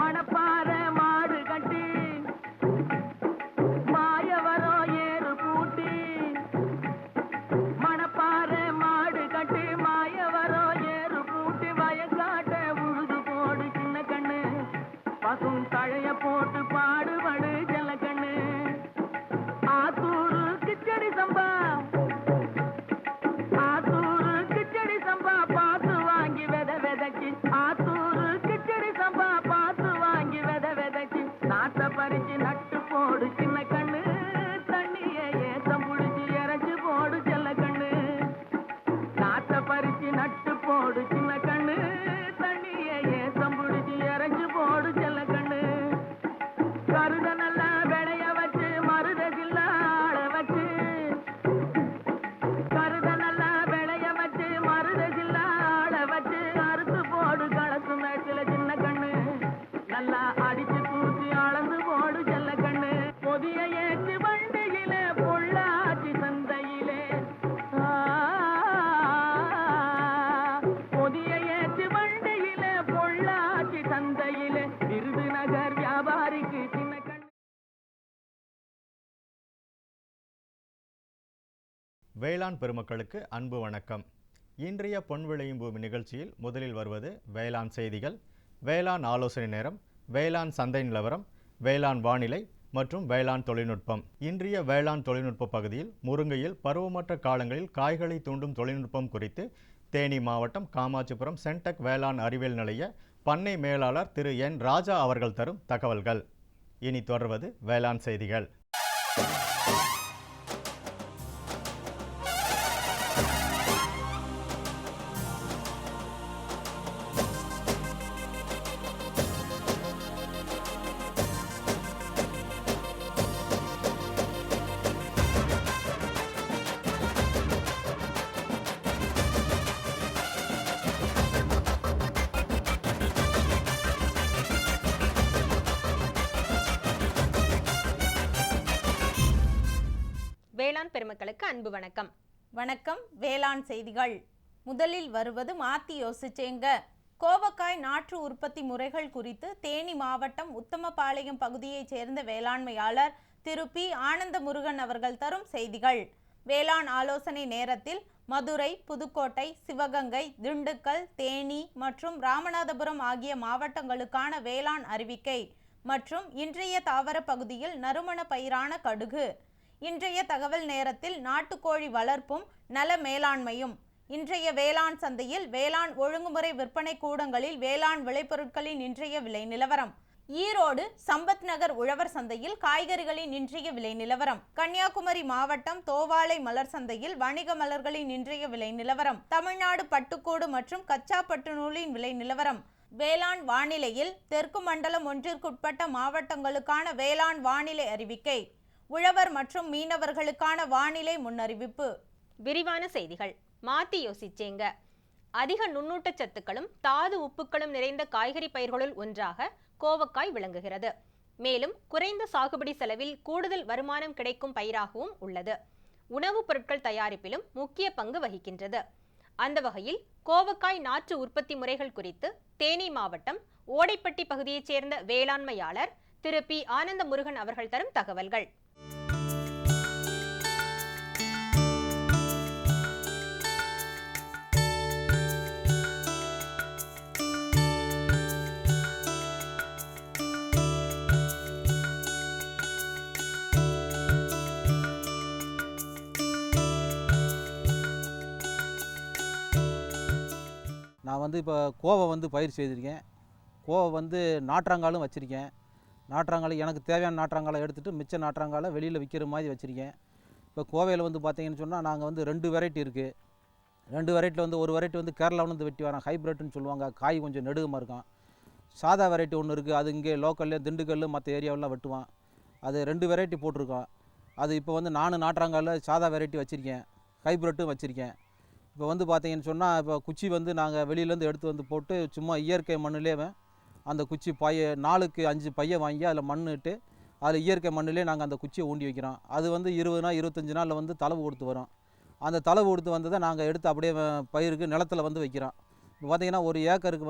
மணப்பாற மாடு கட்டி மாயவரம் ஏறு பூட்டி மணப்பாற மாடு கட்டி மாயவரம் ஏறு பூட்டி வயக்காட்ட உழுது போடு சின்ன கண்ணு பசும் தழைய போட்டு பாடுபடு செல்ல கண்ணு ஆத்தூரு கிச்சடி சம்பா ஆத்தூரு கிச்சடி சம்பா பார்த்து வாங்கி விதைக்கி ஆத்தூரு கிச்சடி சம்பா பார்த்து வாங்கி விதைக்கி நாட்டை பறிச்சு நட்டு போடு சின்ன கண்ணு தண்ணிய ஏத்தம் புடிச்சு இறச்சி போடு செல்ல கண்ணு நாட்டை பறிச்சு நட்டு போடு சின்ன கண்ணு தண்ணிய ஏத்தம் புடிச்சு இறச்சி போடு செல்ல கண்ணு கருத நல்லா விளைய வச்சு மருத ஜில்லாட வச்சு கருத நல்லா விளைய வச்சு மருத ஜில்லாட வச்சு அறுத்து போடு களத்து மேட்டில சின்ன கண்ணு நல்லா அடிச்சு தூக்கி அளந்து போடு செல்ல கண்ணு பொதிய ஏற்றி வண்டியிலே பொள்ளாச்சி சந்தையிலே பொதிய ஏற்றி வண்டியிலே பொள்ளாச்சி சந்தையிலே விருதுநகர் வியாபாரிக்கு சின்ன கண்ணு. வேளாண் பெருமக்களுக்கு அன்பு வணக்கம். இன்றைய பொன் விளையும் பூமி நிகழ்ச்சியில் முதலில் வருவது வேளாண் செய்திகள், வேளாண் ஆலோசனை நேரம், வேளாண் சந்தை நிலவரம், வேளாண் வானிலை மற்றும் வேளாண் தொழில்நுட்பம். இன்றைய வேளாண் தொழில்நுட்ப பகுதியில் முருங்கையில் பருவமற்ற காலங்களில் காய்களை தூண்டும் தொழில்நுட்பம் குறித்து தேனி மாவட்டம் காமாட்சிபுரம் சென்டெக் வேளாண் அறிவியல் நிலைய பண்ணை மேலாளர் திரு என் ராஜா அவர்கள் தரும் தகவல்கள். இனி தொடர்வது வேளாண் செய்திகள். வேளாண் பெருமக்களுக்கு அன்பு வணக்கம். வணக்கம். வேளாண் செய்திகள். முதலில் வருவது மாத்தி யோசிச்சேங்க. கோவக்காய் நாற்று உற்பத்தி முறைகள் குறித்து தேனி மாவட்டம் உத்தமபாளையம் பகுதியைச் சேர்ந்த வேளாண்மையாளர் திரு பி ஆனந்த முருகன் அவர்கள் தரும் செய்திகள். வேளாண் ஆலோசனை நேரத்தில் மதுரை, புதுக்கோட்டை, சிவகங்கை, திண்டுக்கல், தேனி மற்றும் ராமநாதபுரம் ஆகிய மாவட்டங்களுக்கான வேளாண் அறிவிக்கை மற்றும் இன்றைய தாவர பகுதியில் நறுமண பயிரான கடுகு. இன்றைய தகவல் நேரத்தில் நாட்டுக்கோழி வளர்ப்பும் நல மேலாண்மையும். இன்றைய வேளாண் சந்தையில் வேளாண் ஒழுங்குமுறை விற்பனை கூடங்களில் வேளாண் விளைபொருட்களின் இன்றைய விலை நிலவரம். ஈரோடு சம்பத் நகர் உழவர் சந்தையில் காய்கறிகளின் இன்றைய விலை நிலவரம். கன்னியாகுமரி மாவட்டம் தோவாளை மலர் சந்தையில் வணிக மலர்களின் இன்றைய விலை நிலவரம். தமிழ்நாடு பட்டுக்கூடு மற்றும் கச்சா பட்டு நூலின் விலை நிலவரம். வேளாண் வானிலையில் தெற்கு மண்டலம் ஒன்றிற்குட்பட்ட மாவட்டங்களுக்கான வேளாண் வானிலை அறிவிக்கை, உழவர் மற்றும் மீனவர்களுக்கான வானிலை முன்னறிவிப்பு. விரிவான செய்திகள். மாத்தி யோசிச்சேங்க. அதிக நுண்ணூட்ட சத்துக்களும் தாது உப்புக்களும் நிறைந்த காய்கறி பயிர்களுள் ஒன்றாக கோவக்காய் விளங்குகிறது. மேலும் குறைந்த சாகுபடி செலவில் கூடுதல் வருமானம் கிடைக்கும் பயிராகவும் உள்ளது. உணவுப் பொருட்கள் தயாரிப்பிலும் முக்கிய பங்கு வகிக்கின்றது. அந்த வகையில் கோவக்காய் நாற்று உற்பத்தி முறைகள் குறித்து தேனி மாவட்டம் ஓடைப்பட்டி பகுதியைச் சேர்ந்த வேளாண்மையாளர் திரு பி ஆனந்த முருகன் அவர்கள் தரும் தகவல்கள். நான் இப்போ கோவை பயிர் செய்திருக்கேன். கோவை நாற்றாங்காலும் வச்சுருக்கேன். நாற்றாங்காலை எனக்கு தேவையான நாற்றாங்காலை எடுத்துகிட்டு மிச்ச நாற்றாங்காலை வெளியில் விற்கிற மாதிரி வச்சுருக்கேன். இப்போ கோவையில் பார்த்தீங்கன்னு சொன்னால் நாங்கள் 2 வெரைட்டி இருக்குது. 2 வெரைட்டியில் ஒரு வெரைட்டி கேரளாவில் வெட்டி வரோம், ஹைப்ரிட்னு சொல்லுவாங்க. காய் கொஞ்சம் நெடுகமாக இருக்கும். சாதா வெரைட்டி ஒன்று இருக்குது, அது இங்கே லோக்கல்லே திண்டுக்கல் மற்ற ஏரியாவெலாம் வெட்டுவான். அது 2 வெரைட்டி போட்டிருக்கோம். அது இப்போ நானும் நாற்றாங்காலில் சாதா வெரைட்டி வச்சுருக்கேன், ஹைப்ரிட்டும் வச்சுருக்கேன். இப்போ பார்த்தீங்கன்னு சொன்னால் இப்போ குச்சி நாங்கள் வெளியிலேருந்து எடுத்து போட்டு சும்மா இயற்கை மண்ணிலே அந்த குச்சி 4க்கு 5 பையை வாங்கி அதில் மண்ணிட்டு அதில் இயற்கை மண்ணிலே நாங்கள் அந்த குச்சியை ஊண்டி வைக்கிறோம். அது 20 நாள் 25 நாளில் தளவு கொடுத்து வரும். அந்த தளவு கொடுத்து வந்ததை நாங்கள் எடுத்து அப்படியே பயிருக்கு நிலத்தில் வைக்கிறோம். இப்போ பார்த்திங்கன்னா ஒரு ஏக்கருக்கு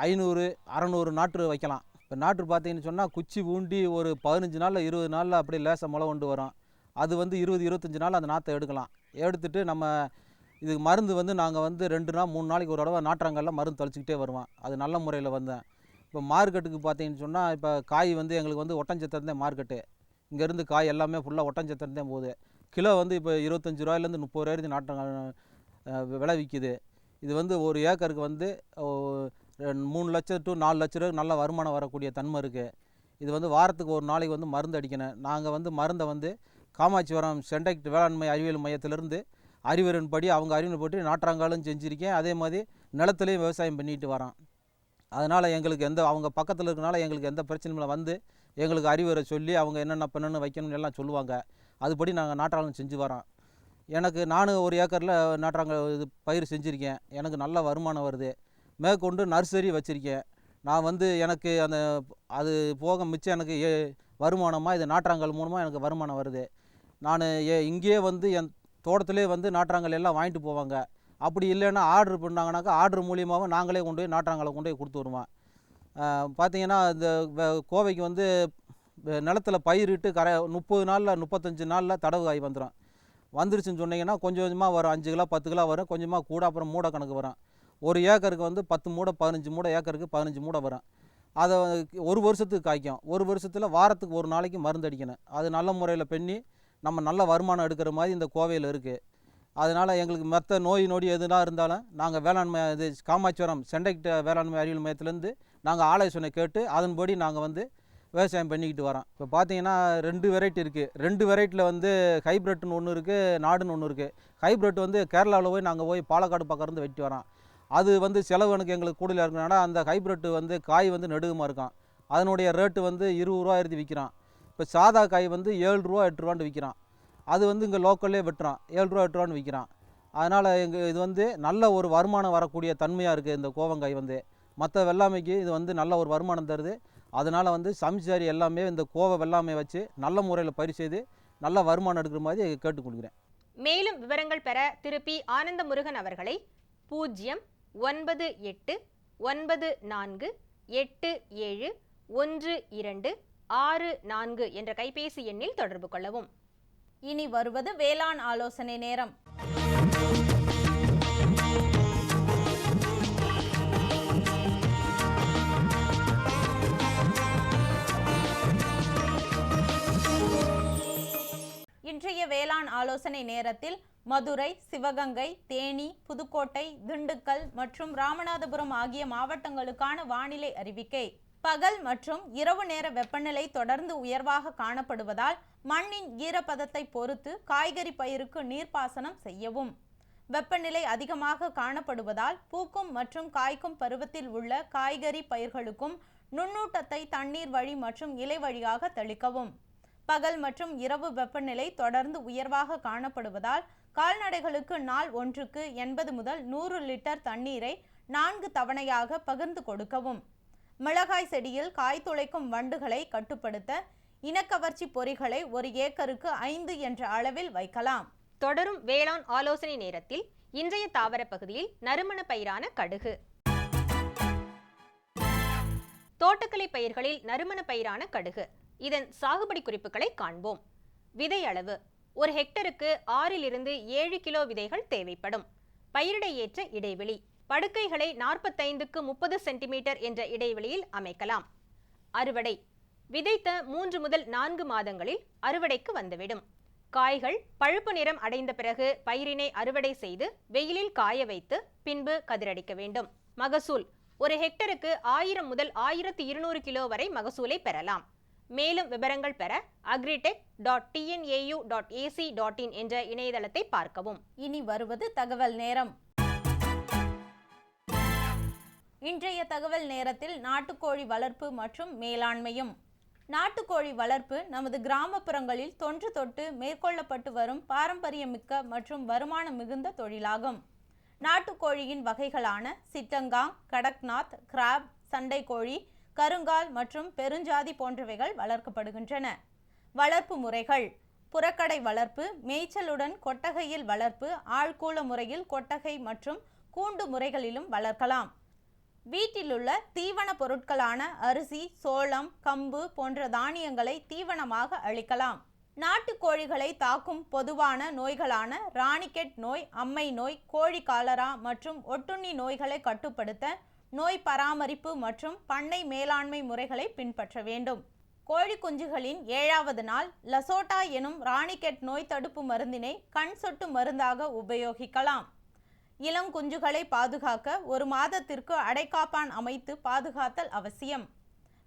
500 600 நாற்று வைக்கலாம். இப்போ நாற்று பார்த்தீங்கன்னு சொன்னால் குச்சி ஊண்டி ஒரு 15 நாளில் 20 நாளில் அப்படியே லேசாக முளை கொண்டு வரும். அது வந்து 20-25 நாள் அந்த நாற்றை எடுக்கலாம். எடுத்துட்டு நம்ம இதுக்கு மருந்து வந்து நாங்கள் வந்து 2 நாள் 3 நாளைக்கு ஒரு தடவை நாற்றாங்கல்ல மருந்து தெளிச்சிக்கிட்டே வருவோம். அது நல்ல முறையில் வந்தேன். இப்போ மார்க்கெட்டுக்கு பார்த்தீங்கன்னு சொன்னால் இப்போ காய் வந்து எங்களுக்கு வந்து ஒட்டஞ்சத்திரந்தேன் மார்க்கெட்டு. இங்கேருந்து காய் எல்லாமே ஃபுல்லாக ஒட்டஞ்சத்திரந்தேன் போகுது. கிலோ வந்து இப்போ 25 ரூபாயிலேருந்து 30 ரூபாய் வரைக்கும் நாற்றாங்க விலை விற்கிது. இது வந்து ஒரு ஏக்கருக்கு வந்து 3 லட்சம் to 4 லட்ச ரூபாய்க்கு நல்ல வருமானம் வரக்கூடிய தன்மை இருக்குது. இது வந்து வாரத்துக்கு ஒரு நாளைக்கு வந்து மருந்து அடிக்கணும். நாங்கள் வந்து மருந்தை வந்து காமாட்சிபுரம் சென்டெக்ட் வேளாண்மை அறிவியல் மையத்திலேருந்து அறிவுரையின்படி அவங்க அறிவுரைப்படி நாற்றாங்காலும் செஞ்சுருக்கேன். அதே மாதிரி நிலத்துலேயும் விவசாயம் பண்ணிட்டு வரோம். அதனால் எங்களுக்கு அவங்க பக்கத்தில் இருக்கனால எங்களுக்கு எந்த பிரச்சனையும் வந்து எங்களுக்கு அறிவுரை சொல்லி அவங்க என்னென்ன பண்ணணும் வைக்கணும்னு எல்லாம் சொல்லுவாங்க. அதுபடி நாங்கள் நாற்றாங்கம் செஞ்சு வரோம். நானும் ஒரு ஏக்கரில் நாற்றாங்க இது பயிர் செஞ்சுருக்கேன். எனக்கு நல்ல வருமானம் வருது. மேற்கொண்டு நர்சரி வச்சுருக்கேன். நான் வந்து எனக்கு அது போக மிச்சம் எனக்கு வருமானமாக இது நாற்றாங்கல் மூலமாக எனக்கு வருமானம் வருது. நான் இங்கேயே வந்து என் தோட்டத்திலே வந்து நாற்றாங்கல் எல்லாம் வாங்கிட்டு போவாங்க. அப்படி இல்லைன்னா ஆர்டர் பண்ணாங்கனாக்கா ஆர்டர் மூலியமாகவும் நாங்களே கொண்டு போய் நாற்றாங்கலை கொண்டு போய் கொடுத்து வருவோம். பார்த்திங்கன்னா இந்த கோவைக்கு வந்து நிலத்தில் பயிரிட்டு 30 நாளில் 35 நாளில் தடவு காய் வந்துடும். வந்துருச்சுன்னு சொன்னீங்கன்னா கொஞ்சம் கொஞ்சமாக வரும். 5 கிலோ 10 கிலோ வரும். கொஞ்சமாக கூட அப்புறம் மூடை கணக்கு வரும். ஒரு ஏக்கருக்கு வந்து 10 மூடை 15 மூடை ஏக்கருக்கு 15 மூடை வரும். அதை ஒரு வருஷத்துக்கு காய்க்கும். ஒரு வருஷத்தில் வாரத்துக்கு ஒரு நாளைக்கு மருந்து அடிக்கணும். அது நல்ல முறையில் பண்ணி நம்ம நல்ல வருமானம் எடுக்கிற மாதிரி இந்த கோவையில் இருக்குது. அதனால் எங்களுக்கு மற்ற நோய் நொடி எதுனா இருந்தாலும் நாங்கள் வேளாண்மை இது காமாட்சிபுரம் சென்டெக்ட் வேளாண்மை அறிவியல் மையத்திலேருந்து நாங்கள் ஆலோசனை கேட்டு அதன்படி நாங்கள் வந்து விவசாயம் பண்ணிக்கிட்டு வரோம். இப்போ பார்த்தீங்கன்னா 2 வெரைட்டி இருக்குது. 2 வெரைட்டியில் வந்து ஹைப்ரிட்னு ஒன்று இருக்குது, நாடுன்னு ஒன்று இருக்குது. ஹைப்ரிட் வந்து கேரளாவில் போய் பாலக்காடு பக்கம் இருந்து வெட்டி வரோம். அது வந்து செலவு எங்களுக்கு கூடுதலாக இருக்கிறனால அந்த ஹைப்ரிட் வந்து காய் வந்து நெடுகமாக இருக்கும். அதனுடைய ரேட்டு வந்து 20 ரூபா எழுதி விற்கிறான். இப்போ சாதா காய் வந்து 7 ரூபா 8 ரூபான்னு விற்கிறான். அது வந்து இங்கே லோக்கல்லே வெட்டுறான். 7 ரூபா 8 ரூபான்னு விற்கிறான். அதனால் இது வந்து நல்ல ஒரு வருமானம் வரக்கூடிய தன்மையாக இருக்குது. இந்த கோவங்காய் வந்து மற்ற வெள்ளாமைக்கு இது வந்து நல்ல ஒரு வருமானம் தருது. அதனால் வந்து சம்சாரி எல்லாமே இந்த கோவை வெள்ளாமை வச்சு நல்ல முறையில் பயிர் செய்து நல்ல வருமானம் எடுக்கிற மாதிரி கேட்டுக்கொள்கிறேன். மேலும் விவரங்கள் பெற திரு பி. ஆனந்த முருகன் அவர்களை 09894871264 என்ற கைபேசி எண்ணில் தொடர்பு கொள்ளவும். இனி வருவது வேளாண் ஆலோசனை நேரம். இன்றைய வேளாண் ஆலோசனை நேரத்தில் மதுரை, சிவகங்கை, தேனி, புதுக்கோட்டை, திண்டுக்கல் மற்றும் ராமநாதபுரம் ஆகிய மாவட்டங்களுக்கான வானிலை அறிவிக்கை. பகல் மற்றும் இரவு நேர வெப்பநிலை தொடர்ந்து உயர்வாக காணப்படுவதால் மண்ணின் ஈரப்பதத்தை பொறுத்து காய்கறி பயிருக்கு நீர்ப்பாசனம் செய்யவும். வெப்பநிலை அதிகமாக காணப்படுவதால் பூக்கும் மற்றும் காய்க்கும் பருவத்தில் உள்ள காய்கறி பயிர்களுக்கும் நுண்ணூட்டத்தை தண்ணீர் வழி மற்றும் இலை வழியாக தெளிக்கவும். பகல் மற்றும் இரவு வெப்பநிலை தொடர்ந்து உயர்வாக காணப்படுவதால் கால்நடைகளுக்கு நாள் ஒன்றுக்கு 80 முதல் 100 லிட்டர் தண்ணீரை 4 தவணையாக பகிர்ந்து கொடுக்கவும். மிளகாய் செடியில் காய் துளைக்கும் வண்டுகளை கட்டுப்படுத்த இனக்கவர்ச்சி பொறிகளை ஒரு ஏக்கருக்கு 5 என்ற அளவில் வைக்கலாம். தொடரும் வேளாண் ஆலோசனை நேரத்தில் இன்றைய தாவர பகுதியில் நறுமண பயிரான கடுகு. தோட்டக்கலை பயிர்களில் நறுமண பயிரான கடுகு. இதன் சாகுபடி குறிப்புகளை காண்போம். விதை அளவு: ஒரு ஹெக்டருக்கு 6 லிருந்து 7 கிலோ விதைகள் தேவைப்படும். பயிரிட ஏற்ற இடைவெளி: படுக்கைகளை 45க்கு 30 சென்டிமீட்டர் என்ற இடைவெளியில் அமைக்கலாம். அறுவடை: விதைத்த 3 முதல் 4 மாதங்களில் அறுவடைக்கு வந்துவிடும். காய்கள் பழுப்பு நிறம் அடைந்த பிறகு பயிரினை அறுவடை செய்து வெயிலில் காய வைத்து பின்பு கதிரடிக்க வேண்டும். மகசூல்: ஒரு ஹெக்டருக்கு 1000 முதல் 1200 கிலோ வரை மகசூலை பெறலாம். மேலும் விவரங்கள் பெற agritech.tnau.ac.in என்ற இணையதளத்தை பார்க்கவும். இனி வருவது தகவல் நேரம். இன்றைய தகவல் நேரத்தில் நாட்டுக்கோழி வளர்ப்பு மற்றும் மேலாண்மையும். நாட்டுக்கோழி வளர்ப்பு நமது கிராமப்புறங்களில் தொன்று தொட்டு மேற்கொள்ளப்பட்டு வரும் பாரம்பரியமிக்க மற்றும் வருமானம் மிகுந்த தொழிலாகும். நாட்டுக்கோழியின் வகைகளான சிட்டங்காங், கடக்நாத், கிராப், சண்டைக்கோழி, கருங்கால் மற்றும் பெருஞ்சாதி போன்றவைகள் வளர்க்கப்படுகின்றன. வளர்ப்பு முறைகள்: புறக்கடை வளர்ப்பு, மேய்ச்சலுடன் கொட்டகையில் வளர்ப்பு, ஆழ்கூள முறையில் கொட்டகை மற்றும் கூண்டு முறைகளிலும் வளர்க்கலாம். வீட்டிலுள்ள தீவன பொருட்களான அரிசி, சோளம், கம்பு போன்ற தானியங்களை தீவனமாக அளிக்கலாம். நாட்டுக்கோழிகளை தாக்கும் பொதுவான நோய்களான ராணிக்கெட் நோய், அம்மை நோய், கோழி காலரா மற்றும் ஒட்டுண்ணி நோய்களை கட்டுப்படுத்த நோய் பராமரிப்பு மற்றும் பண்ணை மேலாண்மை முறைகளை பின்பற்ற வேண்டும். கோழி குஞ்சுகளின் 7வது நாள் லசோட்டா எனும் ராணிக்கெட் நோய் தடுப்பு மருந்தினை கண் சொட்டு மருந்தாக உபயோகிக்கலாம். இளங்குஞ்சுகளை பாதுகாக்க 1 மாதத்திற்கு அடைக்காப்பான் அமைத்து பாதுகாத்தல் அவசியம்.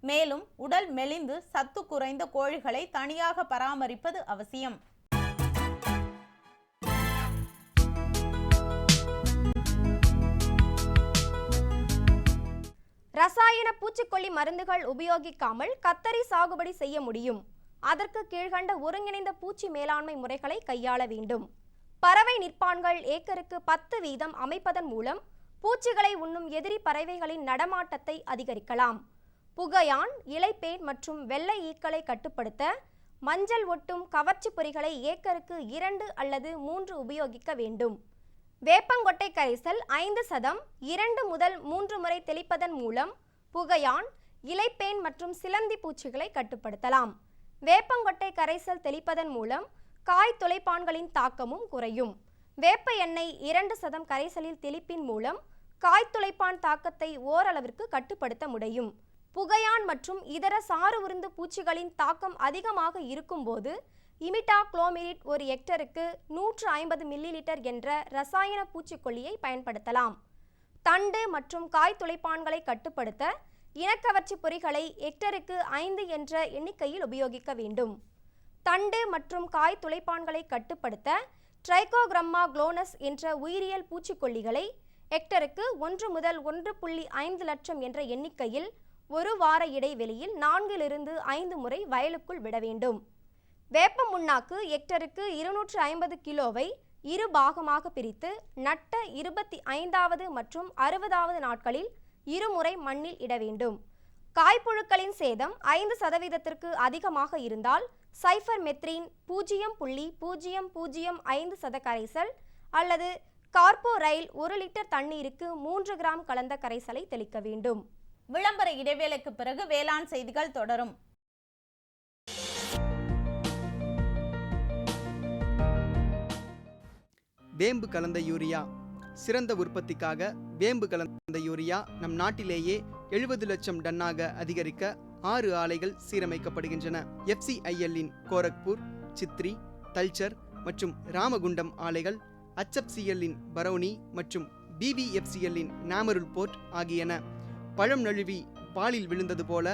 மேலும் உடல் மெலிந்து சத்து குறைந்த கோழிகளை தனியாக பராமரிப்பது அவசியம். ரசாயன பூச்சிக்கொல்லி மருந்துகள் உபயோகிக்காமல் கத்தரி சாகுபடி செய்ய முடியும். அதற்கு கீழ்கண்ட ஒருங்கிணைந்த பூச்சி மேலாண்மை முறைகளை கையாள வேண்டும். பறவை நிற்பான்கள் ஏக்கருக்கு 10 வீதம் அமைப்பதன் மூலம் பூச்சிகளை உண்ணும் எதிரி பறவைகளின் நடமாட்டத்தை அதிகரிக்கலாம். புகையான், இலைப்பேன் மற்றும் வெள்ளை ஈக்களை கட்டுப்படுத்த மஞ்சள் ஒட்டும் கவர்ச்சி பொறிகளை ஏக்கருக்கு 2 அல்லது 3 உபயோகிக்க வேண்டும். வேப்பங்கொட்டை கரைசல் 5% 2 முதல் 3 முறை தெளிப்பதன் மூலம் புகையான், இலைப்பேன் மற்றும் சிலந்தி பூச்சிகளை கட்டுப்படுத்தலாம். வேப்பங்கொட்டை கரைசல் தெளிப்பதன் மூலம் காய் துளைப்பான்களின் தாக்கமும் குறையும். வேப்ப எண்ணெய் 2% கரைசலில் தெளிப்பின் மூலம் காய் துளைப்பான் தாக்கத்தை ஓரளவிற்கு கட்டுப்படுத்த முடியும். புகையான் மற்றும் இதர சாறு உருந்து பூச்சிகளின் தாக்கம் அதிகமாக இருக்கும்போது இமிடாக்ளோமிரிட் 1 ஹெக்டருக்கு 150 மில்லிலிட்டர் என்ற ரசாயன பூச்சிக்கொல்லியை பயன்படுத்தலாம். தண்டு மற்றும் காய் துளைப்பான்களை கட்டுப்படுத்த இனக்கவர்ச்சி பொறிகளை ஹெக்டருக்கு 5 என்ற எண்ணிக்கையில் உபயோகிக்க வேண்டும். தண்டு மற்றும் காய் துளைப்பான்களை கட்டுப்படுத்த ட்ரைகோகிரம்மா குளோனஸ் என்ற உயிரியல் பூச்சிக்கொல்லிகளை ஹெக்டருக்கு 1 முதல் 1.5 லட்சம் என்ற எண்ணிக்கையில் 1 வார இடைவெளியில் 4 to 5 முறை வயலுக்குள் விட வேண்டும். வேப்ப முன்னாக்கு ஹெக்டருக்கு 250 கிலோவை 2 பாகமாக பிரித்து நட்ட 25வது மற்றும் 60வது நாட்களில் 2 முறை மண்ணில் இட வேண்டும். காய்ப்புழுக்களின் சேதம் 5% அதிகமாக இருந்தால் சைஃபர்மெத்ரின் 0.005% கரைசல் அல்லது கார்போரைல் 1 லிட்டர் தண்ணீருக்கு 3 கிராம் கலந்த கரைசலை தெளிக்க வேண்டும். விளம்பர இடைவேளைக்கு பிறகு வேளாண் செய்திகள் தொடரும். வேம்பு கலந்த யூரியா. சிறந்த உற்பத்திக்காக வேம்பு கலந்த யூரியா நம் நாட்டிலேயே 70 லட்சம் டன்னாக அதிகரிக்க 6 ஆலைகள் சீரமைக்கப்படுகின்றன. FCIL-இன் கோரக்பூர், சித்ரி, தல்ச்சர் மற்றும் ராமகுண்டம் ஆலைகள், HFCL-இன் பரௌனி மற்றும் BVFCL-இன் நாமருல் போர்ட் ஆகியன. பழம் நழுவி பாலில் விழுந்தது போல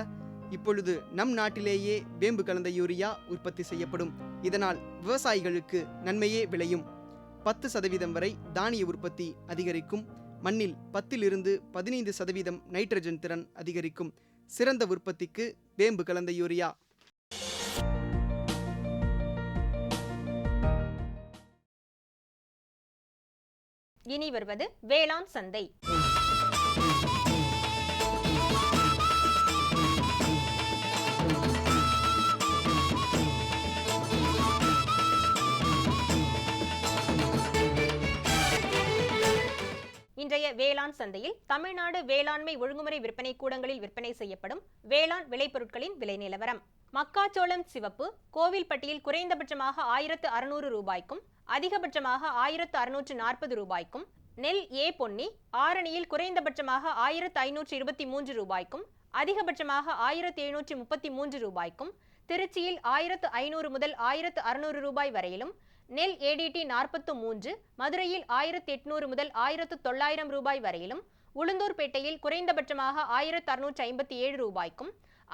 இப்பொழுது நம் நாட்டிலேயே வேம்பு கலந்த யூரியா உற்பத்தி செய்யப்படும். இதனால் விவசாயிகளுக்கு நன்மையே விளையும். 10% வரை தானிய உற்பத்தி அதிகரிக்கும். மண்ணில் 10 to 15% நைட்ரஜன் திறன் அதிகரிக்கும். சிறந்த உற்பத்திக்கு வேம்பு கலந்த யூரியா. இனி வருவது வேளாண் சந்தை. இன்றைய வேளாண் சந்தையில் தமிழ்நாடு வேளாண்மை ஒழுங்குமுறை விற்பனை கூடங்களில் விற்பனை செய்யப்படும் வேளாண் விளைபொருட்களின் விலை நிலவரம். மக்காச்சோளம் சிவப்பு கோவில்பட்டியில் குறைந்தபட்சமாக 1600 ரூபாய்க்கும் அதிகபட்சமாக 1640 ரூபாய்க்கும், நெல் ஏ பொன்னி ஆரணியில் குறைந்தபட்சமாக 1523 ரூபாய்க்கும் அதிகபட்சமாக 1733 ரூபாய்க்கும், திருச்சியில் 1500 முதல் 1600 ரூபாய் வரையிலும், நெல் ஏடிடி 43 மதுரையில் 1800 முதல் 1900 ரூபாய் வரையிலும், உளுந்தூர்பேட்டையில் குறைந்தபட்சமாக 1657 ரூபாய்க்கும்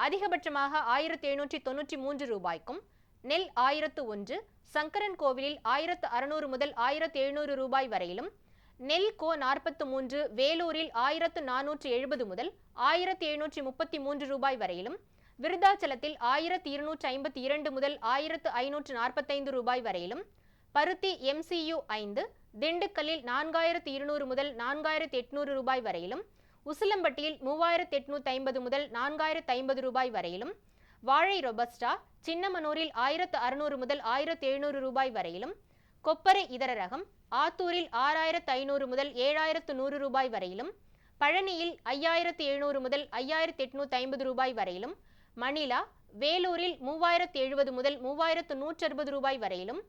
அதிகபட்சமாக 1793 ரூபாய்க்கும், நெல் 1001 சங்கரன் கோவிலில் 1600 முதல் 1700 ரூபாய் வரையிலும், நெல் கோ 43 வேலூரில் 1470 முதல் 1733 ரூபாய் வரையிலும், விருதாச்சலத்தில் 1252 முதல் 1545 ரூபாய் வரையிலும், பருத்தி MCU 5 திண்டுக்கல்லில் 4200 முதல் 4800 ரூபாய் வரையிலும், உசிலம்பட்டியில் 3850 முதல் 4050 ரூபாய் வரையிலும், வாழை ரொபஸ்டா சின்னமனூரில் 1600 முதல் 1700 ரூபாய் வரையிலும், கொப்பரை இதர ரகம் ஆத்தூரில் 6500 முதல் 7100 ரூபாய் வரையிலும், பழனியில் 5700 முதல் 5850 ரூபாய் வரையிலும், மணிலா, வேலூரில் 3070 முதல் 3160 ரூபாய் வரையிலும்,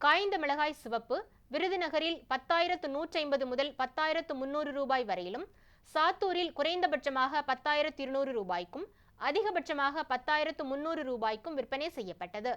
காய்ந்த மிளகாய் சிவப்பு விருதுநகரில் 10,150 முதல் 10,300 ரூபாய் வரையிலும், சாத்தூரில் குறைந்தபட்சமாக 10,200 ரூபாய்க்கும் அதிகபட்சமாக 10,300 ரூபாய்க்கும் விற்பனை செய்யப்பட்டது.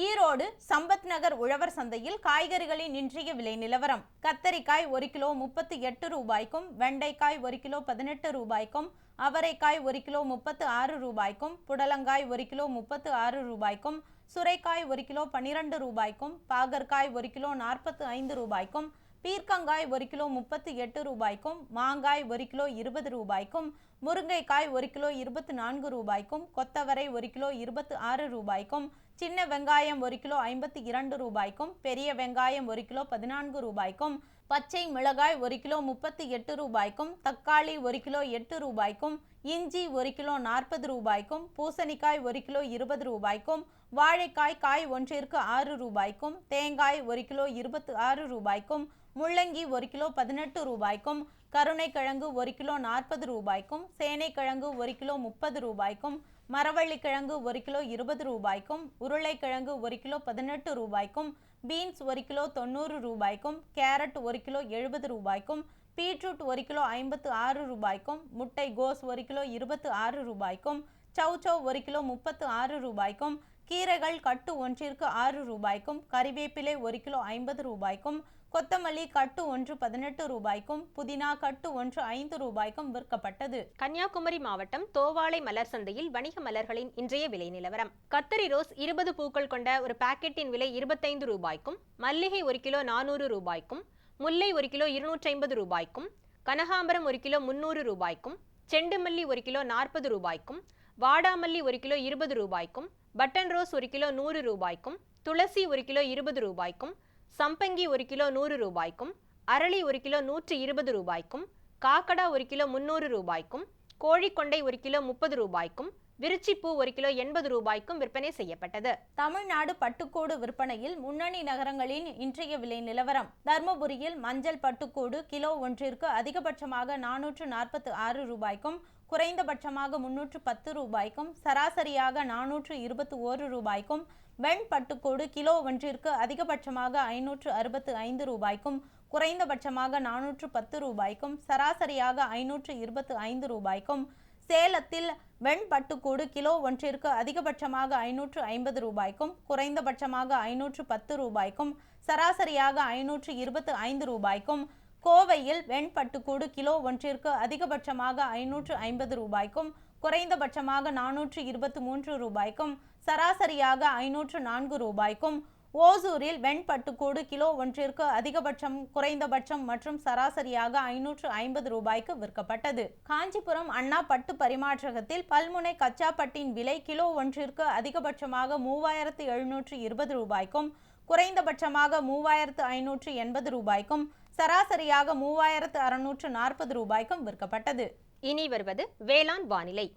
ஈரோடு சம்பத் நகர் உழவர் சந்தையில் காய்கறிகளின் இன்றைய விலை நிலவரம். கத்தரிக்காய் 1 கிலோ 38 ரூபாய்க்கும், வெண்டைக்காய் 1 கிலோ 18 ரூபாய்க்கும், அவரைக்காய் 1 கிலோ 36 ரூபாய்க்கும், புடலங்காய் 1 கிலோ 36 ரூபாய்க்கும், சுரைக்காய் 1 கிலோ 12 ரூபாய்க்கும், பாகற்காய் 1 கிலோ 45 ரூபாய்க்கும், பீர்க்கங்காய் 1 கிலோ 38 ரூபாய்க்கும், மாங்காய் 1 கிலோ 20 ரூபாய்க்கும், முருங்கைக்காய் 1 கிலோ 24 ரூபாய்க்கும், கொத்தவரை 1 கிலோ 26 ரூபாய்க்கும், சின்ன வெங்காயம் 1 கிலோ 52 ரூபாய்க்கும், பெரிய வெங்காயம் 1 கிலோ 14 ரூபாய்க்கும், பச்சை மிளகாய் 1 கிலோ 38 ரூபாய்க்கும், தக்காளி 1 கிலோ 8 ரூபாய்க்கும், இஞ்சி 1 கிலோ 40 ரூபாய்க்கும், பூசணிக்காய் 1 கிலோ 20 ரூபாய்க்கும், வாழைக்காய் காய் ஒன்றிற்கு 6 ரூபாய்க்கும், தேங்காய் 1 கிலோ 26 ரூபாய்க்கும், முள்ளங்கி 1 கிலோ 18 ரூபாய்க்கும், கருணைக்கிழங்கு 1 கிலோ 40 ரூபாய்க்கும், சேனைக்கிழங்கு 1 கிலோ 30 ரூபாய்க்கும், மரவள்ளிக்கிழங்கு 1 கிலோ 20 ரூபாய்க்கும், உருளைக்கிழங்கு 1 கிலோ 18 ரூபாய்க்கும், பீன்ஸ் 1 கிலோ 90 ரூபாய்க்கும், கேரட் 1 கிலோ 70 ரூபாய்க்கும், பீட்ரூட் 1 கிலோ 56 ரூபாய்க்கும், முட்டை கோஸ் 1 கிலோ 26 ரூபாய்க்கும், சௌச்சௌ 1 கிலோ 36 ரூபாய்க்கும், கீரைகள் கட்டு ஒன்றிற்கு 6 ரூபாய்க்கும், கறிவேப்பிலை 1 கிலோ 50 ரூபாய்க்கும், கொத்தமல்லி கட்டு ஒன்று 18 ரூபாய்க்கும், புதினா கட்டு ஒன்று 5 ரூபாய்க்கும் விற்கப்பட்டது. கன்னியாகுமரி மாவட்டம் தோவாளை மலர் சந்தையில் வணிக மலர்களின் இன்றைய விலை நிலவரம். கத்தரி ரோஸ் 20 பூக்கள் கொண்ட ஒரு பாக்கெட்டின் விலை 25 ரூபாய்க்கும், மல்லிகை 1 கிலோ 400 ரூபாய்க்கும், முல்லை 1 கிலோ 250 ரூபாய்க்கும், கனகாம்பரம் 1 கிலோ 300 ரூபாய்க்கும், செண்டுமல்லி 1 கிலோ 40 ரூபாய்க்கும், வாடாமல்லி 1 கிலோ 20 ரூபாய்க்கும், பட்டன் ரோஸ் 1 கிலோ 100 ரூபாய்க்கும், துளசி 1 கிலோ 20 ரூபாய்க்கும், சம்பங்கி 1 கிலோ 100 ரூபாய்க்கும், அரளி 1 கிலோ 120 ரூபாய்க்கும், காக்கடா 1 கிலோ 300 ரூபாய்க்கும், கோழிக்கொண்டை 1 கிலோ 30 ரூபாய்க்கும், விருச்சிப்பூ 1 கிலோ 80 ரூபாய்க்கும் விற்பனை செய்யப்பட்டது. தமிழ்நாடு பட்டுக்கூடு விற்பனையில் முன்னணி நகரங்களின் இன்றைய விலை நிலவரம். தர்மபுரியில் மஞ்சள் பட்டுக்கூடு கிலோ ஒன்றிற்கு அதிகபட்சமாக 446 ரூபாய்க்கும், குறைந்தபட்சமாக 310 ரூபாய்க்கும், சராசரியாக 421 ரூபாய்க்கும், வெண் பட்டுக்கூடு கிலோ ஒன்றிற்கு அதிகபட்சமாக 565 ரூபாய்க்கும், குறைந்தபட்சமாக 410 ரூபாய்க்கும், சராசரியாக 525 ரூபாய்க்கும், சேலத்தில் வெண் பட்டுக்கூடு கிலோ ஒன்றிற்கு அதிகபட்சமாக 550 ரூபாய்க்கும், குறைந்தபட்சமாக 510 ரூபாய்க்கும், சராசரியாக 525 ரூபாய்க்கும், கோவையில் வெண் பட்டுக்கூடு கிலோ ஒன்றிற்கு அதிகபட்சமாக 550 ரூபாய்க்கும், குறைந்தபட்சமாக 423 ரூபாய்க்கும், சராசரியாக 504 ரூபாய்க்கும், ஓசூரில் வெண் பட்டுக்கூடு கிலோ ஒன்றிற்கு அதிகபட்சம், குறைந்தபட்சம் மற்றும் சராசரியாக 550 ரூபாய்க்கு விற்கப்பட்டது. காஞ்சிபுரம் அண்ணா பட்டு பரிமாற்றகத்தில் பல்முனை கச்சா பட்டின் விலை கிலோ ஒன்றிற்கு அதிகபட்சமாக 3720 ரூபாய்க்கும், குறைந்தபட்சமாக 3580 ரூபாய்க்கும், சராசரியாக 3640 ரூபாய்க்கும் விற்கப்பட்டது. இனி வருவது வேளாண் வானிலை.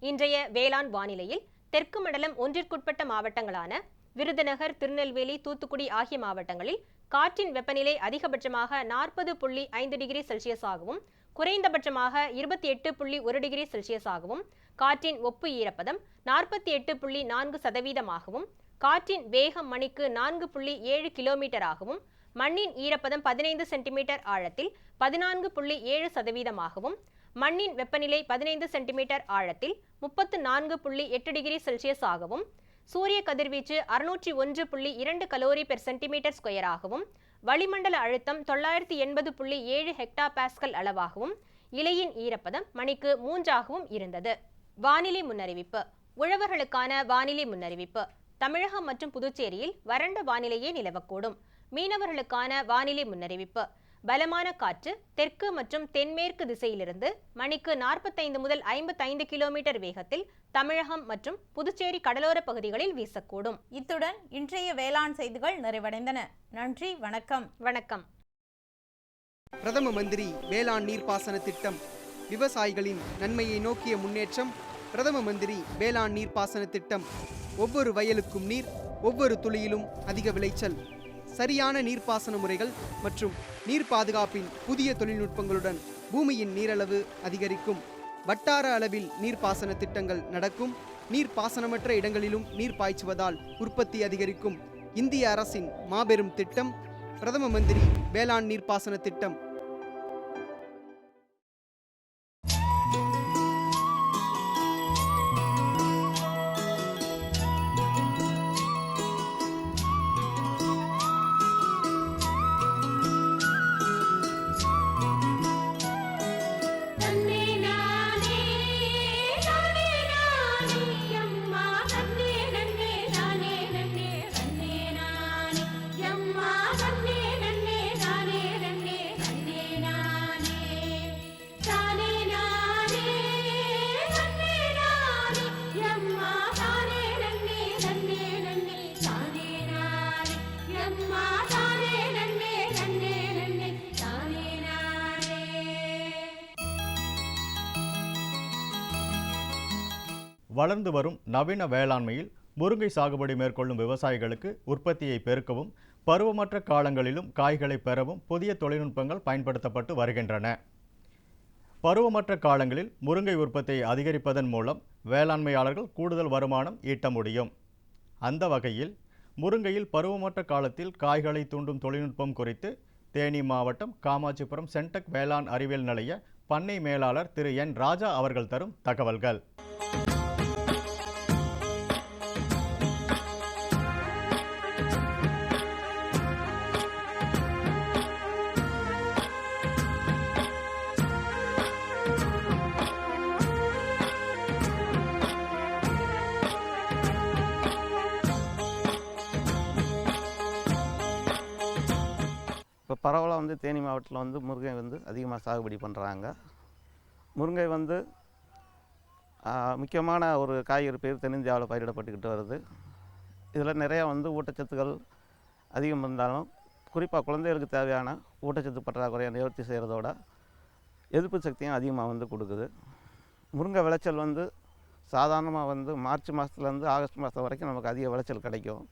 இன்றைய வேளாண் வானிலையில் தெற்கு மண்டலம் ஒன்றிற்குட்பட்ட மாவட்டங்களான விருதுநகர், திருநெல்வேலி, தூத்துக்குடி ஆகிய மாவட்டங்களில் காற்றின் வெப்பநிலை அதிகபட்சமாக 40.5 டிகிரி செல்சியஸாகவும், குறைந்தபட்சமாக 28.1 டிகிரி செல்சியஸாகவும், காற்றின் ஒப்பு ஈரப்பதம் 48.4%ஆகவும், காற்றின் வேகம் மணிக்கு 4.7 கிலோமீட்டராகவும், மண்ணின் ஈரப்பதம் 15 சென்டிமீட்டர் ஆழத்தில் 14.7%ஆகவும், மண்ணின் வெப்பநிலை 15 சென்டிமீட்டர் ஆழத்தில் 34.8 டிகிரி செல்சியஸ் ஆகவும், சூரிய கதிர்வீச்சு 601.2 கலோரி பெர் சென்டிமீட்டர் ஸ்கொயராகவும், வளிமண்டல அழுத்தம் 980.7 ஹெக்டா பாஸ்கல் அளவாகவும், இலையின் ஈரப்பதம் மணிக்கு 3ஆகவும் இருந்தது. வானிலை முன்னறிவிப்பு. உழவர்களுக்கான வானிலை முன்னறிவிப்பு. தமிழகம் மற்றும் புதுச்சேரியில் வறண்ட வானிலையே நிலவக்கூடும். மீனவர்களுக்கான வானிலை முன்னறிவிப்பு. பலமான காற்று தெற்கு மற்றும் தென்மேற்கு திசையிலிருந்து மணிக்கு 45 முதல் 55 கிலோமீட்டர் வேகத்தில் தமிழகம் மற்றும் புதுச்சேரி கடலோர பகுதிகளில் வீசக்கூடும். இத்துடன் இன்றைய வேளாண் செய்திகள் நிறைவடைந்தன. நன்றி, வணக்கம். வணக்கம். பிரதம மந்திரி வேளாண் நீர்ப்பாசன திட்டம். விவசாயிகளின் நன்மையை நோக்கிய முன்னேற்றம். பிரதம மந்திரி வேளாண் நீர்ப்பாசன திட்டம் ஒவ்வொரு வயலுக்கும் நீர், ஒவ்வொரு துளியிலும் அதிக விளைச்சல். சரியான நீர்ப்பாசன முறைகள் மற்றும் நீர் பாதுகாப்பின் புதிய தொழில்நுட்பங்களுடன் பூமியின் நீரளவு அதிகரிக்கும். வட்டார அளவில் நீர்ப்பாசன திட்டங்கள் நடக்கும். நீர்ப்பாசனமற்ற இடங்களிலும் நீர் பாய்ச்சுவதால் உற்பத்தி அதிகரிக்கும். இந்திய அரசின் மாபெரும் திட்டம் பிரதம மந்திரி வேளாண் நீர்ப்பாசன திட்டம். வளர்ந்து வரும் நவீன வேளாண்மையில் முருங்கை சாகுபடி மேற்கொள்ளும் விவசாயிகளுக்கு உற்பத்தியை பெருக்கவும் பருவமற்ற காலங்களிலும் காய்களை பெறவும் புதிய தொழில்நுட்பங்கள் பயன்படுத்தப்பட்டு வருகின்றன. பருவமற்ற காலங்களில் முருங்கை உற்பத்தியை அதிகரிப்பதன் மூலம் வேளாண்மையாளர்கள் கூடுதல் வருமானம் ஈட்ட முடியும். அந்த வகையில் முருங்கையில் பருவமற்ற காலத்தில் காய்களை தூண்டும் தொழில்நுட்பம் குறித்து தேனி மாவட்டம் காமாட்சிபுரம் சென்டெக் வேளாண் அறிவியல் நிலைய பண்ணை மேலாளர் திரு என் ராஜா அவர்கள் தரும் தகவல்கள். இப்போ பரவலாக வந்து தேனி மாவட்டத்தில் வந்து முருங்கை வந்து அதிகமாக சாகுபடி பண்ணுறாங்க. முருங்கை வந்து முக்கியமான ஒரு காய்கறி பயிர் தென்னிந்தியாவில் பயிரிடப்பட்டுக்கிட்டு வருது. இதில் நிறையா வந்து ஊட்டச்சத்துக்கள் அதிகம் இருந்தாலும் குறிப்பாக குழந்தைகளுக்கு தேவையான ஊட்டச்சத்து பற்றாக்குறையை நிவர்த்தி செய்கிறதோட எதிர்ப்பு சக்தியும் அதிகமாக வந்து கொடுக்குது. முருங்கை விளைச்சல் வந்து சாதாரணமாக வந்து மார்ச் மாதத்துலேருந்து ஆகஸ்ட் மாதம் வரைக்கும் நமக்கு அதிக விளைச்சல் கிடைக்கும்.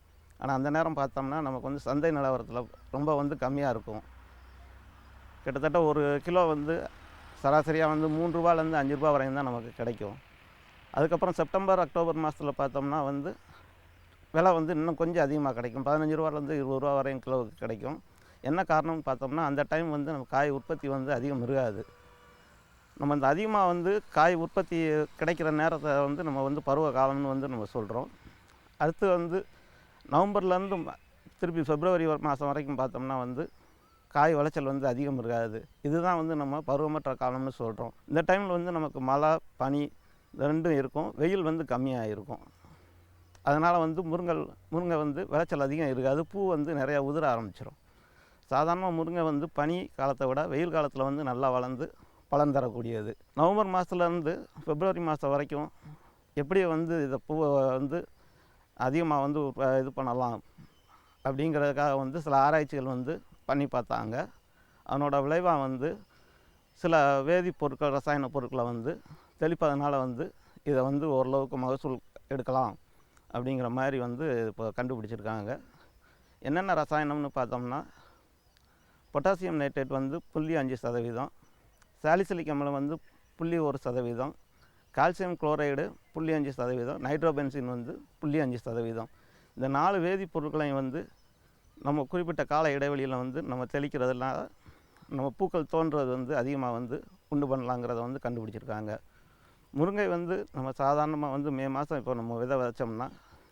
ஆனால் அந்த நேரம் பார்த்தோம்னா நமக்கு வந்து சந்தை நிலவரத்தில் ரொம்ப வந்து கம்மியாக இருக்கும். கிட்டத்தட்ட ஒரு கிலோ வந்து சராசரியாக வந்து 3 ரூபாலேருந்து 5 ரூபா வரையும் தான் நமக்கு கிடைக்கும். அதுக்கப்புறம் செப்டம்பர் அக்டோபர் மாதத்தில் பார்த்தோம்னா வந்து விலை வந்து இன்னும் கொஞ்சம் அதிகமாக கிடைக்கும். 15 ரூபாலேருந்து 20 ரூபா வரையும் கிலோவுக்கு கிடைக்கும். என்ன காரணம்னு பார்த்தோம்னா அந்த டைம் வந்து நம்ம காய் உற்பத்தி வந்து அதிகம் இருக்காது. நம்ம அந்த அதிகமாக வந்து காய் உற்பத்தி கிடைக்கிற நேரத்தை வந்து நம்ம வந்து பருவ காலம்னு வந்து நம்ம சொல்கிறோம். அடுத்து வந்து நவம்பர்லேருந்து திருப்பி பிப்ரவரி மாதம் வரைக்கும் பார்த்தோம்னா வந்து காய் விளைச்சல் வந்து அதிகம் இருக்காது. இதுதான் வந்து நம்ம பருவமற்ற காலம்னு சொல்கிறோம். இந்த டைமில் வந்து நமக்கு மழை பனி ரெண்டும் இருக்கும், வெயில் வந்து கம்மியாக இருக்கும். அதனால் வந்து முருங்கை வந்து விளைச்சல் அதிகம் இருக்காது, பூ வந்து நிறையா உதிர ஆரம்பிச்சிடும். சாதாரணமாக முருங்கை வந்து பனி காலத்தை விட வெயில் காலத்தில் வந்து நல்லா வளர்ந்து பலன் தரக்கூடியது. நவம்பர் மாதத்துலேருந்து பிப்ரவரி மாதம் வரைக்கும் எப்படி வந்து இதை பூவை வந்து அதிகமாக வந்து இது பண்ணலாம் அப்படிங்கிறதுக்காக வந்து சில ஆராய்ச்சிகள் வந்து பண்ணி பார்த்தாங்க. அதனோட விளைவாக வந்து சில வேதிப்பொருட்கள் ரசாயன பொருட்களை வந்து தெளிப்பதனால வந்து இதை வந்து ஓரளவுக்கு மகசூல் எடுக்கலாம் அப்படிங்கிற மாதிரி வந்து இப்போ கண்டுபிடிச்சிருக்காங்க. என்னென்ன ரசாயனம்னு பார்த்தோம்னா பொட்டாசியம் நைட்ரேட் வந்து 0.5%, சாலிசிலிக் அமிலம் வந்து 0.1%, கால்சியம் குளோரைடு 0.5%, நைட்ரோபென்சின் வந்து 0.5%. இந்த 4 வேதிப்பொருட்களையும் வந்து நம்ம குறிப்பிட்ட கால இடைவெளியில் வந்து நம்ம தெளிக்கிறதுனால நம்ம பூக்கள் தோன்றுறது வந்து அதிகமாக வந்து உண்டு பண்ணலாங்கிறத வந்து கண்டுபிடிச்சிருக்காங்க. முருங்கை வந்து நம்ம சாதாரணமாக வந்து மே மாதம் இப்போ நம்ம விதை விதைச்சோம்னா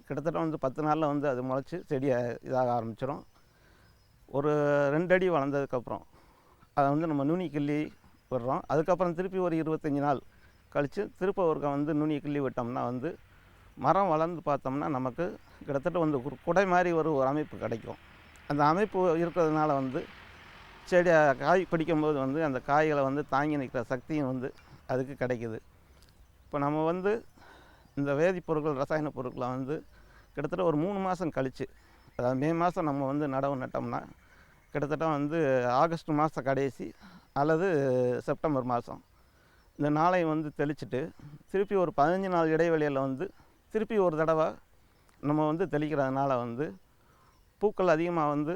கிட்டத்தட்ட வந்து 10 நாளில் வந்து அது முளைச்சி செடியை இதாக ஆரம்பிச்சிடும். ஒரு 2 அடி வளர்ந்ததுக்கப்புறம் அதை வந்து நம்ம நுனி கிள்ளி விடுறோம். அதுக்கப்புறம் திருப்பி ஒரு 25 நாள் கழித்து திருப்ப ஒருக்க வந்து நுனியை கிள்ளி விட்டோம்னா வந்து மரம் வளர்ந்து பார்த்தோம்னா நமக்கு கிட்டத்தட்ட வந்து ஒரு குடை மாதிரி ஒரு அமைப்பு கிடைக்கும். அந்த அமைப்பு இருக்கிறதுனால வந்து செடி காய் பிடிக்கும்போது வந்து அந்த காய்களை வந்து தாங்கி நிற்கிற சக்தியும் வந்து அதுக்கு கிடைக்குது. இப்போ நம்ம வந்து இந்த வேதிப்பொருட்கள் ரசாயன பொருட்களை வந்து கிட்டத்தட்ட ஒரு 3 மாதம் கழித்து, அதாவது மே மாதம் நம்ம வந்து நடவு நட்டோம்னா கிட்டத்தட்ட வந்து ஆகஸ்ட் மாதம் கடைசி அல்லது செப்டம்பர் மாதம் இந்த நாளை வந்து தெளிச்சுட்டு திருப்பி ஒரு 15 நாள் இடைவெளியில் வந்து திருப்பி ஒரு தடவை நம்ம வந்து தெளிக்கிறதுனால வந்து பூக்கள் அதிகமாக வந்து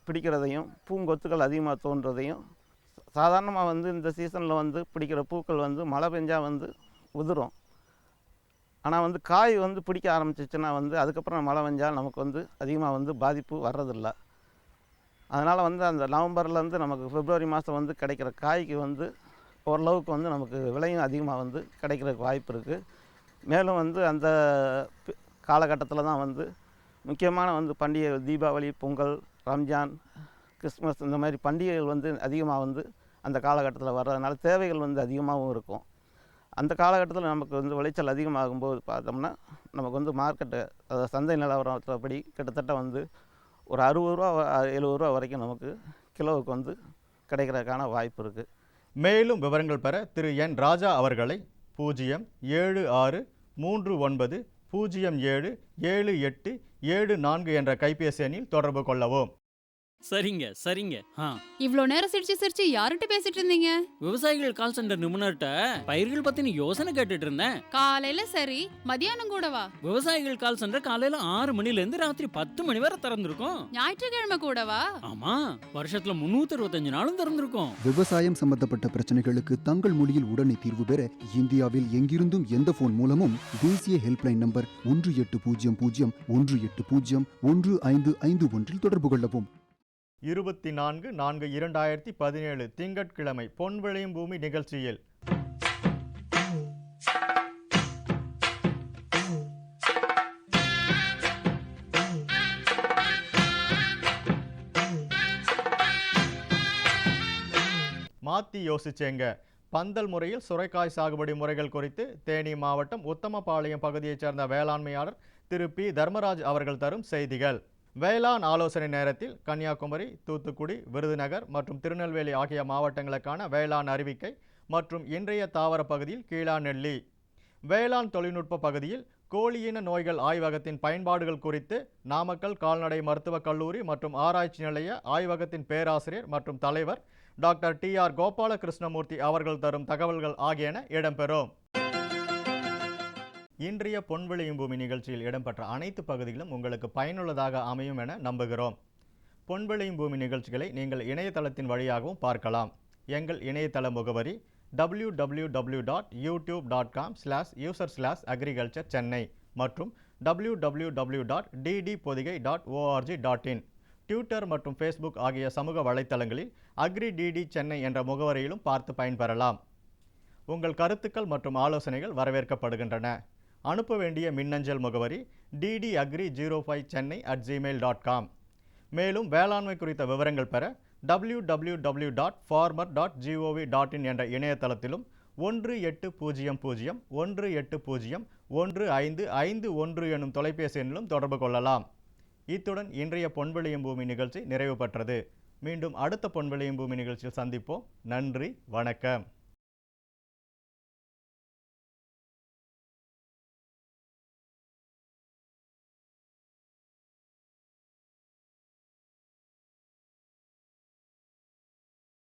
பிடிக்கிறதையும் பூங்கொத்துக்கள் அதிகமாக தோன்றதையும், சாதாரணமாக வந்து இந்த சீசனில் வந்து பிடிக்கிற பூக்கள் வந்து மழை பெஞ்சால் வந்து உதிரும். ஆனால் வந்து காய் வந்து பிடிக்க ஆரம்பிச்சிச்சுன்னா வந்து அதுக்கப்புறம் மழை பெஞ்சால் நமக்கு வந்து அதிகமாக வந்து பாதிப்பு வர்றதில்லை. அதனால் வந்து அந்த நவம்பர்லேருந்து நமக்கு பிப்ரவரி மாதம் வந்து கிடைக்கிற காய்க்கு வந்து ஓரளவுக்கு வந்து நமக்கு விலையும் அதிகமாக வந்து கிடைக்கிறதுக்கு வாய்ப்பு இருக்குது. மேலும் வந்து அந்த காலகட்டத்தில் தான் வந்து முக்கியமான வந்து பண்டிகை தீபாவளி, பொங்கல், ரம்ஜான், கிறிஸ்மஸ் இந்த மாதிரி பண்டிகைகள் வந்து அதிகமாக வந்து அந்த காலகட்டத்தில் வர்றதுனால தேவைகள் வந்து அதிகமாகவும் இருக்கும். அந்த காலகட்டத்தில் நமக்கு வந்து விளைச்சல் அதிகமாகும்போது பார்த்தோம்னா நமக்கு வந்து மார்க்கெட்டு, அதாவது சந்தை நிலவரப்படி கிட்டத்தட்ட வந்து ஒரு 60 ரூபா 70 ரூபா வரைக்கும் நமக்கு கிலோவுக்கு வந்து கிடைக்கிறதுக்கான வாய்ப்பு இருக்குது. மேலும் விவரங்கள் பெற திரு என் ராஜா அவர்களை 07639077874 என்ற கைபேசி எண்ணில் தொடர்பு கொள்ளவும். சரிங்க சரிங்க. இவ்ளோ நேரம் சிரிச்சு யார்கிட்ட பேசிட்டு இருந்தீங்க? விவசாயிகள் கால் சென்டர் நிபுணர்கிட்ட பயிர்கள் பத்தின யோசனை கேட்டுட்டு இருந்தேன். காலையில சரி, மதியானம் கூடவா? விவசாயிகள் கால் சென்டர் காலையில 6 மணில இருந்து ராத்திரி 10 மணி வரை திறந்திருக்கும். ஞாயிற்றுக்கிழமை கூடவா? ஆமா, வருஷத்துல 365 நாளும் திறந்திருக்கும். விவசாயம் சம்பந்தப்பட்ட பிரச்சனைகளுக்கு தங்கள் மொழியில் உடனே தீர்வு பெற இந்தியாவில் எங்கிருந்தும் எந்த போன் மூலமும் தேசிய ஹெல்ப்லைன் நம்பர் 1800-180-1551 தொடர்பு கொள்ளவும். 24/4/2017 திங்கட்கிழமை பொன் விளையும் பூமி நிகழ்ச்சியில் மாத்தி யோசிச்சேங்க. பந்தல் முறையில் சுரைக்காய் சாகுபடி முறைகள் குறித்து தேனி மாவட்டம் உத்தமபாளையம் பகுதியைச் சேர்ந்த வேளாண்மையாளர் திரு பி தர்மராஜ் அவர்கள் தரும் செய்திகள். வேளாண் ஆலோசனை நேரத்தில் கன்னியாகுமரி, தூத்துக்குடி, விருதுநகர் மற்றும் திருநெல்வேலி ஆகிய மாவட்டங்களுக்கான வேளாண் அறிவிக்கை மற்றும் இன்றைய தாவர பகுதியில் கீழாநெல்லி. வேளாண் தொழில்நுட்ப பகுதியில் கோழியின நோய்கள் ஆய்வகத்தின் பயன்பாடுகள் குறித்து நாமக்கல் கால்நடை மருத்துவக் கல்லூரி மற்றும் ஆராய்ச்சி நிலைய ஆய்வகத்தின் பேராசிரியர் மற்றும் தலைவர் டாக்டர் TR கோபாலகிருஷ்ணமூர்த்தி அவர்கள் தரும் தகவல்கள் ஆகியன இடம்பெறும். இன்றைய பொன் விளையும் பூமி நிகழ்ச்சியில் இடம்பெற்ற அனைத்து பகுதிகளும் உங்களுக்கு பயனுள்ளதாக அமையும் என நம்புகிறோம். பொன் விளையும் பூமி நிகழ்ச்சிகளை நீங்கள் இணையதளத்தின் வழியாகவும் பார்க்கலாம். எங்கள் இணையதள முகவரி www.youtube.com/user/agriculture-chennai மற்றும் www.ddpodigai.org.in. ட்விட்டர் மற்றும் ஃபேஸ்புக் ஆகிய சமூக வலைத்தளங்களில் AgriDD சென்னை என்ற முகவரியிலும் பார்த்து பயன்பெறலாம். உங்கள் கருத்துக்கள் மற்றும் ஆலோசனைகள் வரவேற்கப்படுகின்றன. அனுப்ப வேண்டிய மின்னஞ்சல் முகவரி ddagri05chennai@gmail.com. மேலும் வேளாண்மை குறித்த விவரங்கள் பெற www.farmer.gov.in என்ற இணையதளத்திலும் 1800-180-1551 எனும் தொலைபேசி எண்ணிலும் தொடர்பு கொள்ளலாம். இத்துடன் இன்றைய பொன் விளையும் பூமி நிகழ்ச்சி நிறைவு பெற்றது. மீண்டும் அடுத்த பொன் விளையும் பூமி நிகழ்ச்சியில் சந்திப்போம். நன்றி, வணக்கம்.